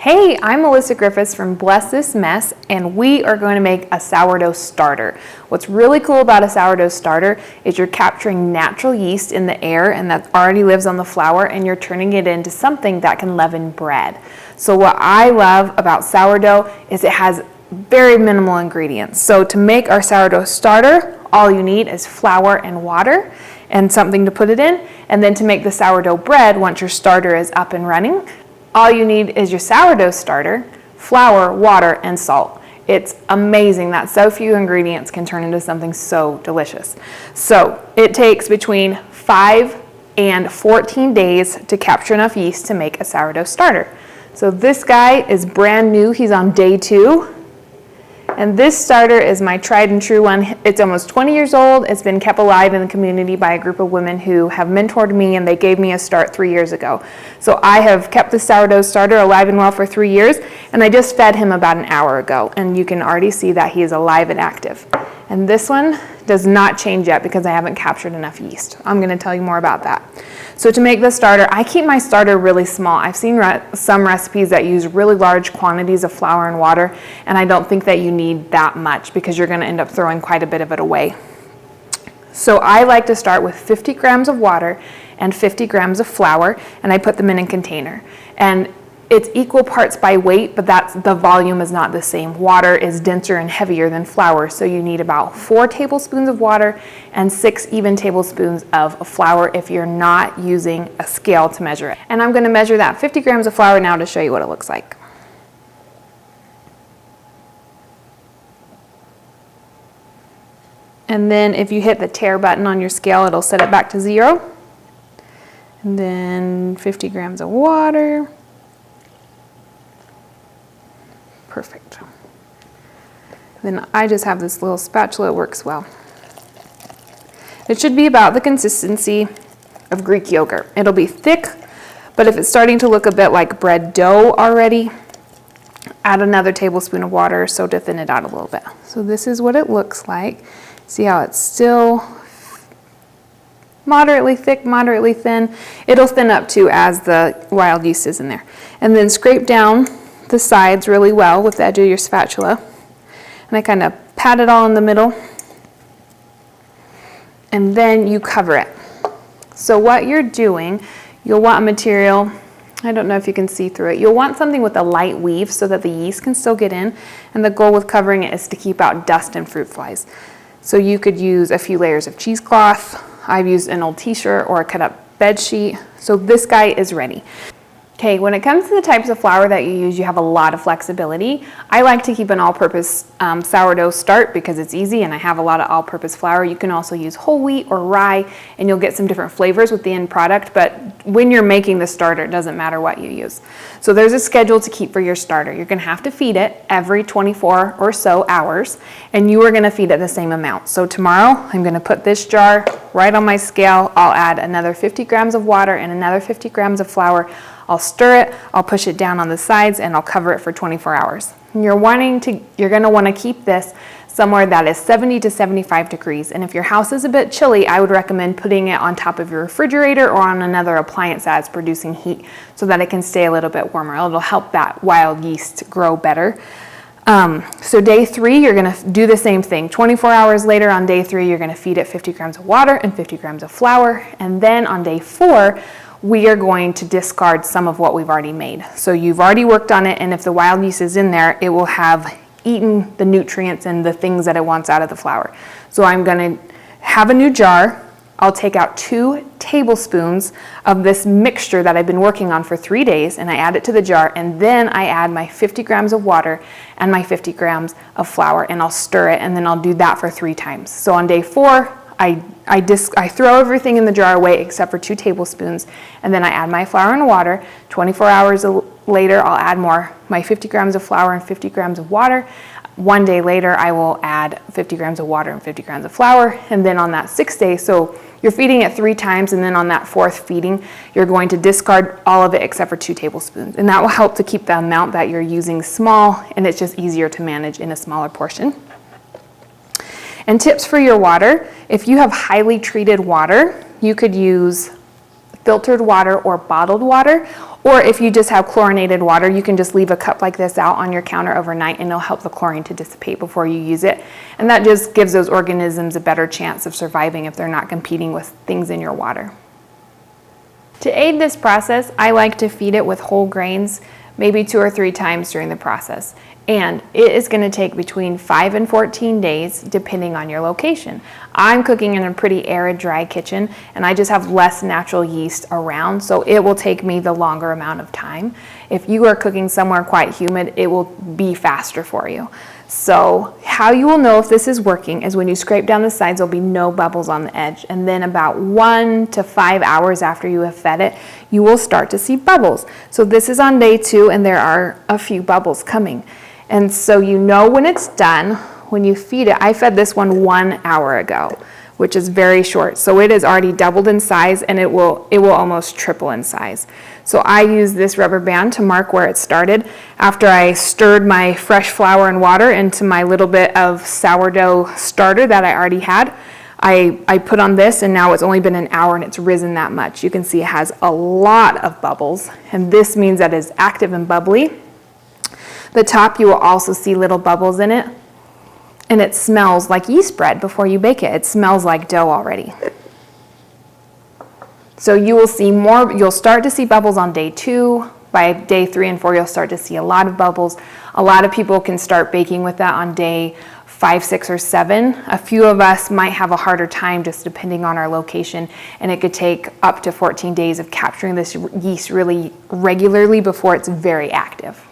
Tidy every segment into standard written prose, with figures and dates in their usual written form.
Hey, I'm Melissa Griffiths from Bless This Mess, and we are going to make a sourdough starter. What's really cool about a sourdough starter is you're capturing natural yeast in the air and that already lives on the flour, and you're turning it into something that can leaven bread. So what I love about sourdough is it has very minimal ingredients. So to make our sourdough starter, all you need is flour and water and something to put it in. And then to make the sourdough bread, once your starter is up and running, all you need is your sourdough starter, flour, water, and salt. It's amazing that so few ingredients can turn into something so delicious. So it takes between 5 and 14 days to capture enough yeast to make a sourdough starter. So this guy is brand new. He's on day 2. And this starter is my tried and true one. It's almost 20 years old. It's been kept alive in the community by a group of women who have mentored me, and they gave me a start 3 years ago. So I have kept the sourdough starter alive and well for 3 years, and I just fed him about an hour ago, and you can already see that he is alive and active. And this one does not change yet because I haven't captured enough yeast. I'm going to tell you more about that. So to make the starter, I keep my starter really small. I've seen some recipes that use really large quantities of flour and water, and I don't think that you need that much because you're going to end up throwing quite a bit of it away. So I like to start with 50 grams of water and 50 grams of flour, and I put them in a container. And it's equal parts by weight, but the volume is not the same. Water is denser and heavier than flour, so you need about 4 tablespoons of water and 6 even tablespoons of flour if you're not using a scale to measure it. And I'm going to measure that 50 grams of flour now to show you what it looks like. And then if you hit the tare button on your scale, it'll set it back to 0. And then 50 grams of water. Perfect. Then I just have this little spatula, it works well. It should be about the consistency of Greek yogurt. It'll be thick, but if it's starting to look a bit like bread dough already, add another tablespoon of water so to thin it out a little bit. So this is what it looks like. See how it's still moderately thick, moderately thin. It'll thin up too as the wild yeast is in there. And then scrape down the sides really well with the edge of your spatula, and I kind of pat it all in the middle, and then you cover it. So what you're doing, you'll want a material, I don't know if you can see through it, you'll want something with a light weave so that the yeast can still get in, and the goal with covering it is to keep out dust and fruit flies. So you could use a few layers of cheesecloth. I've used an old t-shirt or a cut up bed sheet. So this guy is ready. Okay, when it comes to the types of flour that you use, you have a lot of flexibility. I like to keep an all-purpose sourdough start because it's easy and I have a lot of all-purpose flour. You can also use whole wheat or rye and you'll get some different flavors with the end product, but when you're making the starter, it doesn't matter what you use. So there's a schedule to keep for your starter. You're gonna have to feed it every 24 or so hours, and you are gonna feed it the same amount. So tomorrow, I'm gonna put this jar right on my scale. I'll add another 50 grams of water and another 50 grams of flour. I'll stir it, I'll push it down on the sides, and I'll cover it for 24 hours. And you're going to want to keep this somewhere that is 70 to 75 degrees. And if your house is a bit chilly, I would recommend putting it on top of your refrigerator or on another appliance that's producing heat so that it can stay a little bit warmer. It'll help that wild yeast grow better. So day 3, you're going to do the same thing. 24 hours later on day 3, you're going to feed it 50 grams of water and 50 grams of flour. And then on day 4, we are going to discard some of what we've already made. So you've already worked on it, and if the wild yeast is in there, it will have eaten the nutrients and the things that it wants out of the flour. So I'm going to have a new jar. I'll take out 2 tablespoons of this mixture that I've been working on for 3 days, and I add it to the jar, and then I add my 50 grams of water and my 50 grams of flour, and I'll stir it, and then I'll do that for 3 times. So on day 4, I throw everything in the jar away except for 2 tablespoons, and then I add my flour and water. 24 hours later, I'll add my 50 grams of flour and 50 grams of water. 1 day later, I will add 50 grams of water and 50 grams of flour, and then on that 6th day, so you're feeding it 3 times, and then on that 4th feeding, you're going to discard all of it except for 2 tablespoons, and that will help to keep the amount that you're using small, and it's just easier to manage in a smaller portion. And tips for your water, if you have highly treated water, you could use filtered water or bottled water, Or if you just have chlorinated water, you can just leave a cup like this out on your counter overnight and it'll help the chlorine to dissipate before you use it. And that just gives those organisms a better chance of surviving if they're not competing with things in your water. To aid this process, I like to feed it with whole grains, maybe 2 or 3 times during the process. And it is going to take between 5 and 14 days depending on your location. I'm cooking in a pretty arid, dry kitchen, and I just have less natural yeast around, so it will take me the longer amount of time. If you are cooking somewhere quite humid, it will be faster for you. So how you will know if this is working is when you scrape down the sides, there'll be no bubbles on the edge. And then about 1 to 5 hours after you have fed it, you will start to see bubbles. So this is on day 2, and there are a few bubbles coming. And so you know when it's done when you feed it. I fed this one 1 hour ago, which is very short. So it has already doubled in size, and it will almost triple in size. So I use this rubber band to mark where it started. After I stirred my fresh flour and water into my little bit of sourdough starter that I already had, I put on this, and now it's only been an hour and it's risen that much. You can see it has a lot of bubbles, and this means that it's active and bubbly. The top, you will also see little bubbles in it, and it smells like yeast bread before you bake it. It smells like dough already. So you will see more, you'll start to see bubbles on day 2. By day 3 and 4, you'll start to see a lot of bubbles. A lot of people can start baking with that on day 5, 6, or 7. A few of us might have a harder time just depending on our location, and it could take up to 14 days of capturing this yeast really regularly before it's very active.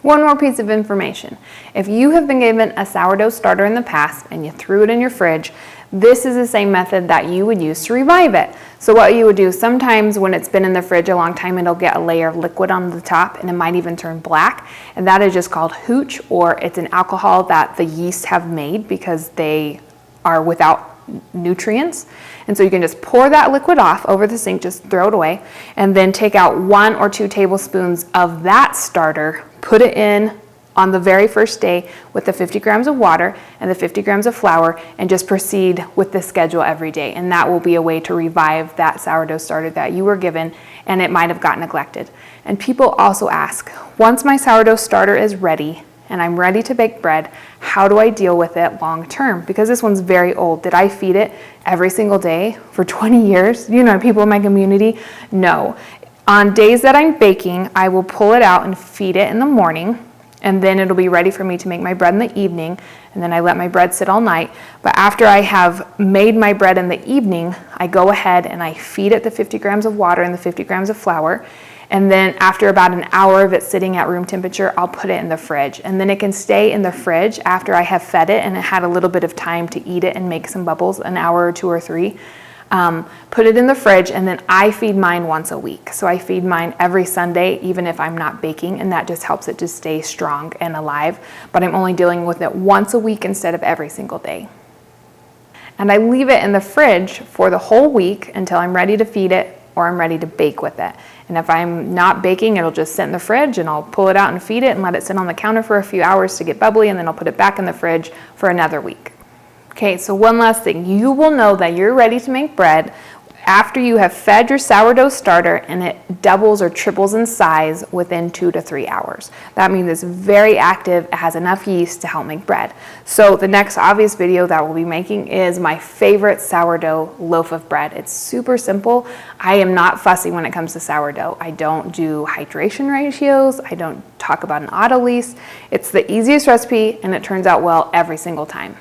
One more piece of information. If you have been given a sourdough starter in the past and you threw it in your fridge, this is the same method that you would use to revive it. So what you would do, sometimes when it's been in the fridge a long time, it'll get a layer of liquid on the top, and it might even turn black. And that is just called hooch, or it's an alcohol that the yeast have made because they are without nutrients. And so you can just pour that liquid off over the sink, just throw it away, and then take out 1 or 2 tablespoons of that starter, put it in on the very first day with the 50 grams of water and the 50 grams of flour, and just proceed with the schedule every day. And that will be a way to revive that sourdough starter that you were given and it might have got neglected. And people also ask, once my sourdough starter is ready and I'm ready to bake bread, how do I deal with it long term? Because this one's very old. Did I feed it every single day for 20 years? You know, people in my community? No. On days that I'm baking, I will pull it out and feed it in the morning, and then it'll be ready for me to make my bread in the evening, and then I let my bread sit all night. But after I have made my bread in the evening, I go ahead and I feed it the 50 grams of water and the 50 grams of flour, and then after about an hour of it sitting at room temperature, I'll put it in the fridge. And then it can stay in the fridge after I have fed it and it had a little bit of time to eat it and make some bubbles, an hour or 2 or 3. Put it in the fridge, and then I feed mine once a week. So I feed mine every Sunday, even if I'm not baking, and that just helps it to stay strong and alive. But I'm only dealing with it once a week instead of every single day. And I leave it in the fridge for the whole week until I'm ready to feed it or I'm ready to bake with it. And if I'm not baking, it'll just sit in the fridge, and I'll pull it out and feed it and let it sit on the counter for a few hours to get bubbly, and then I'll put it back in the fridge for another week. Okay, so one last thing. You will know that you're ready to make bread after you have fed your sourdough starter and it doubles or triples in size within 2 to 3 hours. That means it's very active, it has enough yeast to help make bread. So the next obvious video that we'll be making is my favorite sourdough loaf of bread. It's super simple. I am not fussy when it comes to sourdough. I don't do hydration ratios. I don't talk about an autolyse. It's the easiest recipe, and it turns out well every single time.